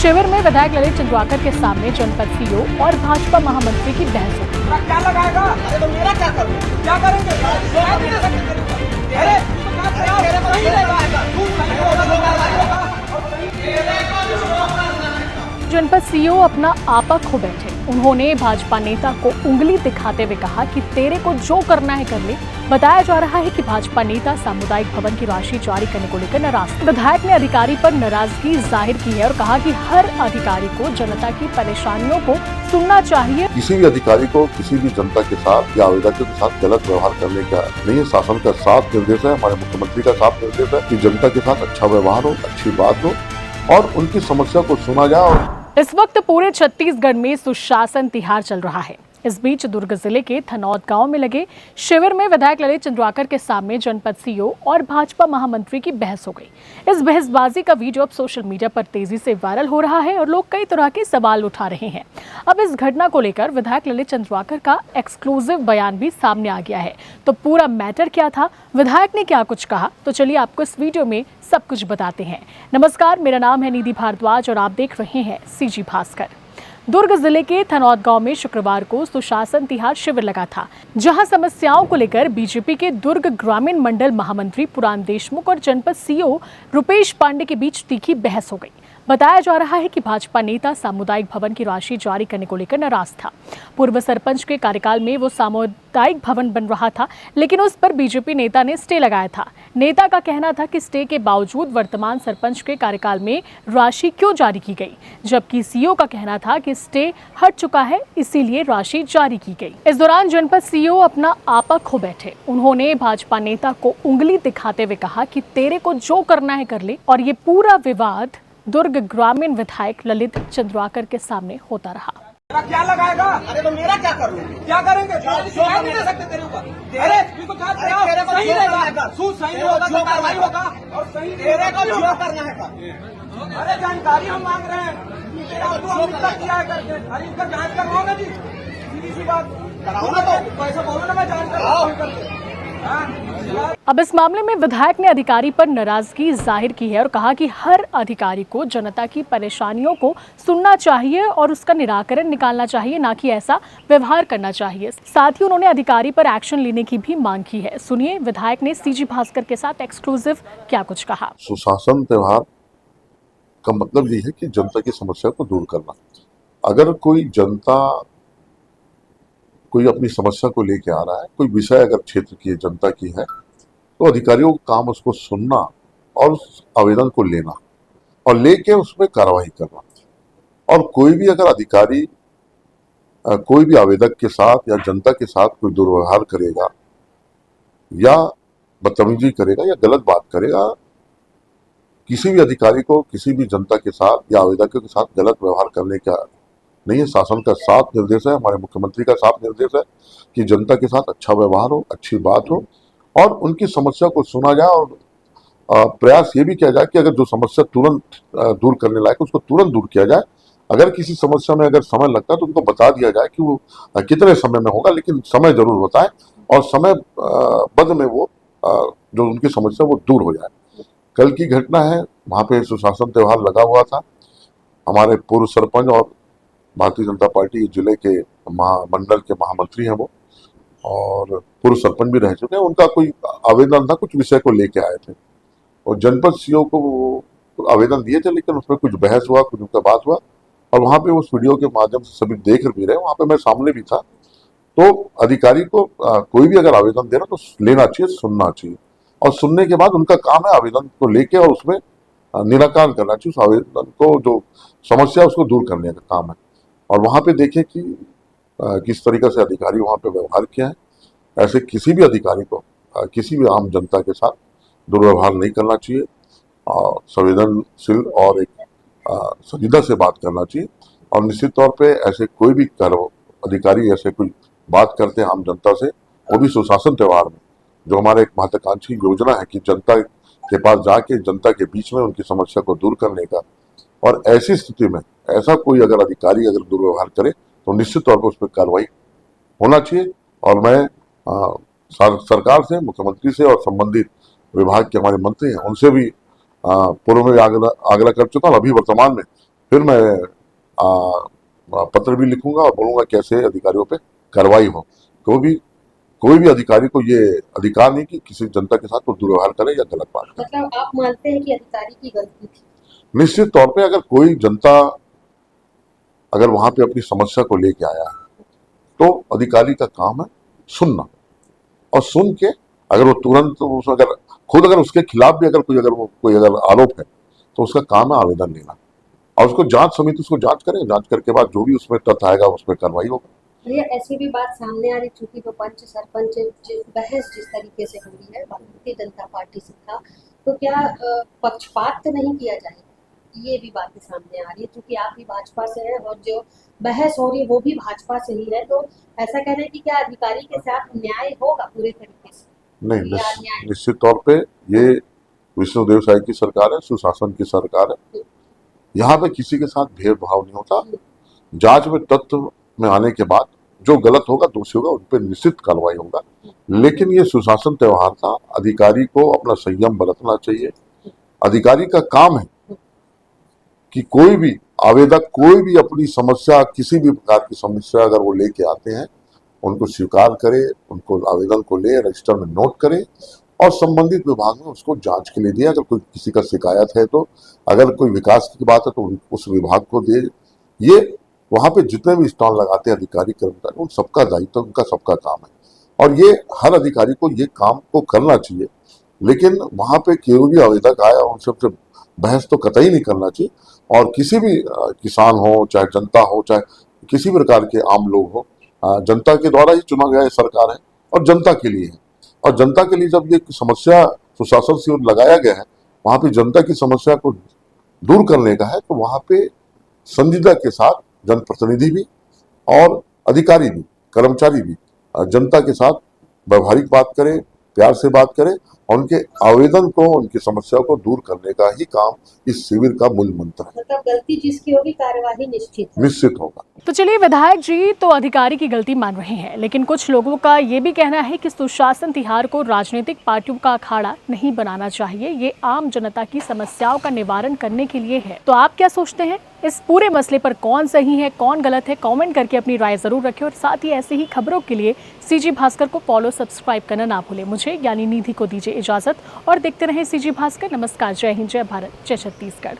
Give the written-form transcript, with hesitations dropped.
शिविर में विधायक ललित चंद्राकर के सामने जनपद सीईओ और भाजपा महामंत्री की बहस हुई। क्या लगाएगा? अरे तो मेरा क्या करूं? क्या करेंगे? जनपद सीईओ अपना आपा खो बैठे। उन्होंने भाजपा नेता को उंगली दिखाते हुए कहा कि तेरे को जो करना है कर ले। बताया जा रहा है कि भाजपा नेता सामुदायिक भवन की राशि जारी करने को लेकर नाराज। विधायक ने अधिकारी पर नाराजगी जाहिर की है और कहा कि हर अधिकारी को जनता की परेशानियों को सुनना चाहिए। किसी भी अधिकारी को किसी भी जनता के साथ या आवेदकों के साथ गलत व्यवहार करने का नहीं है। शासन का साफ निर्देश है, हमारे मुख्यमंत्री का साफ निर्देश है कि जनता के साथ अच्छा व्यवहार हो, अच्छी बात हो और उनकी समस्या को सुना जाए। और इस वक्त पूरे छत्तीसगढ़ में सुशासन तिहार चल रहा है। इस बीच दुर्ग जिले के थनौद गांव में लगे शिविर में विधायक ललित चंद्राकर के सामने जनपद सीईओ और भाजपा महामंत्री की बहस हो गई। इस बहसबाजी का वीडियो अब सोशल मीडिया पर तेजी से वायरल हो रहा है और लोग कई तरह के सवाल उठा रहे हैं। अब इस घटना को लेकर विधायक ललित चंद्राकर का एक्सक्लूसिव बयान भी सामने आ गया है। तो पूरा मैटर क्या था, विधायक ने क्या कुछ कहा, तो चलिए आपको इस वीडियो में सब कुछ बताते हैं। नमस्कार, मेरा नाम है निधि भारद्वाज और आप देख रहे हैं सीजी भास्कर। दुर्ग जिले के थनौद गांव में शुक्रवार को सुशासन तिहार शिविर लगा था, जहां समस्याओं को लेकर बीजेपी के दुर्ग ग्रामीण मंडल महामंत्री पुराण देशमुख और जनपद सीईओ रुपेश पांडे के बीच तीखी बहस हो गई। बताया जा रहा है कि भाजपा नेता सामुदायिक भवन की राशि जारी करने को लेकर नाराज था। पूर्व सरपंच के कार्यकाल में वो सामुदायिक भवन बन रहा था, लेकिन उस पर बीजेपी नेता ने स्टे लगाया था। नेता का कहना था कि स्टे के बावजूद वर्तमान सरपंच के कार्यकाल में राशि क्यों जारी की गई, जबकि सीईओ का कहना था कि स्टे हट चुका है, इसीलिए राशि जारी की गई। इस दौरान जनपद सीईओ अपना आपा खो बैठे। उन्होंने भाजपा नेता को उंगली दिखाते हुए कहा कि तेरे को जो करना है कर ले। और ये पूरा विवाद दुर्ग ग्रामीण विधायक ललित चंद्राकर के सामने होता रहा। क्या लगाएगा? अरे तो मेरा क्या करूं? क्या करेंगे? शिकायत नहीं दे सकते तेरे ऊपर। अरे इसको क्या सही रहेगा, सही होगा तो कार्रवाई होगा और सही तेरे को जो करना है कर। अरे जानकारी हम मांग रहे हैं, किया है करके। अरे इनका जांच करवाओगे जी, सीधी सी बात कराओ ना। तो पैसा बोलो ना, मैं जांच करवाऊं। अब इस मामले में विधायक ने अधिकारी पर नाराजगी जाहिर की है और कहा कि हर अधिकारी को जनता की परेशानियों को सुनना चाहिए और उसका निराकरण निकालना चाहिए, ना कि ऐसा व्यवहार करना चाहिए। साथ ही उन्होंने अधिकारी पर एक्शन लेने की भी मांग की है। सुनिए विधायक ने सीजी भास्कर के साथ एक्सक्लूसिव क्या कुछ कहा। सुशासन त्योहार का मतलब ये है कि जनता की समस्या को दूर करना। अगर कोई जनता कोई अपनी समस्या को लेके आ रहा है, कोई विषय अगर क्षेत्र की जनता की है, तो अधिकारियों का काम उसको सुनना और उस आवेदन को लेना और लेके उसमें कार्रवाई करना। और कोई भी अगर अधिकारी कोई भी आवेदक के साथ या जनता के साथ कोई दुर्व्यवहार करेगा या बदतमीजी करेगा या गलत बात करेगा, किसी भी अधिकारी को किसी भी जनता के साथ या आवेदकों के साथ गलत व्यवहार करने का नहीं है। शासन का साफ निर्देश है, हमारे मुख्यमंत्री का साफ निर्देश है कि जनता के साथ अच्छा व्यवहार हो, अच्छी बात हो और उनकी समस्या को सुना जाए। और प्रयास ये भी किया जाए कि अगर जो समस्या तुरंत दूर करने लायक उसको तुरंत दूर किया जाए। अगर किसी समस्या में अगर समय लगता है तो उनको बता दिया जाए कि वो कितने समय में होगा, लेकिन समय जरूर बताए और समय बद में वो जो उनकी समस्या वो दूर हो जाए। कल की घटना है, वहाँ पे सुशासन त्योहार लगा हुआ था। हमारे पूर्व सरपंच और भारतीय जनता पार्टी जिले के मंडल के महामंत्री हैं वो, और पूर्व सरपंच भी रह चुके हैं। उनका कोई आवेदन था, कुछ विषय को लेके आए थे और जनपद सीईओ को वो आवेदन दिए थे, लेकिन उसमें कुछ बहस हुआ, कुछ उनका बात हुआ और वहाँ पे उस वीडियो के माध्यम से सभी देख भी रहे, वहाँ पे मैं सामने भी था। तो अधिकारी को कोई भी अगर आवेदन दे रहा तो लेना चाहिए, सुनना चाहिए और सुनने के बाद उनका काम है आवेदन को लेके और उसमें निराकरण करना चाहिए। उस आवेदन को जो समस्या उसको दूर करने का काम है। और वहाँ पे देखें कि किस तरीके से अधिकारी वहाँ पे व्यवहार किया है। ऐसे किसी भी अधिकारी को किसी भी आम जनता के साथ दुर्व्यवहार नहीं करना चाहिए और संवेदनशील और एक संजीदा से बात करना चाहिए। और निश्चित तौर पे ऐसे कोई भी अधिकारी ऐसे कोई बात करते हैं आम जनता से, वो भी सुशासन त्योहार में, जो हमारे एक महत्वाकांक्षी योजना है कि जनता के पास जाके जनता के बीच में उनकी समस्या को दूर करने का। और ऐसी स्थिति में ऐसा कोई अगर अधिकारी अगर दुर्व्यवहार करे तो निश्चित तौर पर उस पर कार्रवाई होना चाहिए। और मैं सरकार से, मुख्यमंत्री से और संबंधित विभाग के हमारे मंत्री हैं उनसे भी पूर्व में आग्रह कर चुका हूँ, अभी वर्तमान में फिर मैं पत्र भी लिखूंगा और बोलूंगा कैसे अधिकारियों पे कार्रवाई हो। कोई भी अधिकारी को ये अधिकार नहीं कि किसी जनता के साथ वो दुर्व्यवहार करे या गलत बात करे। मतलब आप मानते हैं कि अधिकारी की गलती थी? निश्चित तौर पे अगर कोई जनता अगर वहां पे अपनी समस्या को लेके आया है तो अधिकारी का काम है सुनना, और सुन के अगर वो तुरंत उसमें अगर उसके खिलाफ भी अगर कोई आरोप है तो उसका काम है आवेदन लेना, और उसको जांच समिति उसको जांच करे, जांच करके बाद जो भी उसमें तथ्य आएगा उसमें कार्रवाई होगा। भैया ऐसी भी बात सामने आ रही, चूंकि जो पंच सरपंच बहस जिस तरीके से हुई है भारतीय जनता पार्टी से था, तो क्या पक्षपात तो नहीं किया जाएगा? ये भी बातें सामने आ रही है, क्योंकि आप भी भाजपा से हैं और जो बहस हो रही है वो भी भाजपा से ही है, तो ऐसा कह रहे हैं कि क्या अधिकारी के साथ न्याय होगा पूरे तरीके से? नहीं, निश्चित तौर पे ये विष्णुदेव साय की सरकार है, सुशासन की सरकार है। यहाँ पे किसी के साथ भेदभाव नहीं होता। जांच में तथ्य में आने के बाद जो गलत होगा, दोषी होगा, उन पर निश्चित कार्रवाई होगा। लेकिन ये सुशासन त्योहार था, अधिकारी को अपना संयम बरतना चाहिए। अधिकारी का काम है कि कोई भी आवेदक कोई भी अपनी समस्या, किसी भी प्रकार की समस्या अगर वो लेके आते हैं, उनको स्वीकार करे, उनको आवेदन को ले रजिस्टर में नोट करे और संबंधित विभाग में उसको जांच के लिए दिए। अगर कोई किसी का शिकायत है तो, अगर कोई विकास की बात है तो उस विभाग को दे। ये वहां पे जितने भी स्टॉल लगाते हैं अधिकारी कर्मचारी, उन सबका दायित्व, उनका सबका काम है, और ये हर अधिकारी को ये काम को करना चाहिए। लेकिन वहां पे कोई भी आवेदक आया उन सबसे बहस तो कतई नहीं करना चाहिए। और किसी भी किसान हो, चाहे जनता हो, चाहे किसी भी प्रकार के आम लोग हो, जनता के द्वारा ही चुना गया सरकार है और जनता के लिए है। और जनता के लिए जब ये समस्या सुशासन से लगाया गया है, वहां पे जनता की समस्या को दूर करने का है, तो वहां पे संजीदगी के साथ जनप्रतिनिधि भी और अधिकारी भी, कर्मचारी भी जनता के साथ व्यवहारिक बात करे, प्यार से बात करे, और उनके आवेदन को, उनकी समस्या को दूर करने का ही काम इस शिविर का मूल मंत्र है। मतलब गलती जिसकी होगी कार्यवाही निश्चित होगा। तो चलिए, विधायक जी तो अधिकारी की गलती मान रहे हैं, लेकिन कुछ लोगों का ये भी कहना है कि सुशासन तिहार को राजनीतिक पार्टियों का अखाड़ा नहीं बनाना चाहिए। ये आम जनता की समस्याओं का निवारण करने के लिए है। तो आप क्या सोचते हैं इस पूरे मसले पर? कौन सही है, कौन गलत है? कमेंट करके अपनी राय जरूर रखें, और साथ ही ऐसी ही खबरों के लिए सीजी भास्कर को फॉलो, सब्सक्राइब करना ना भूलें। मुझे यानी निधि को दीजिए इजाजत और देखते रहें सीजी भास्कर। नमस्कार, जय हिंद, जय भारत, जय छत्तीसगढ़।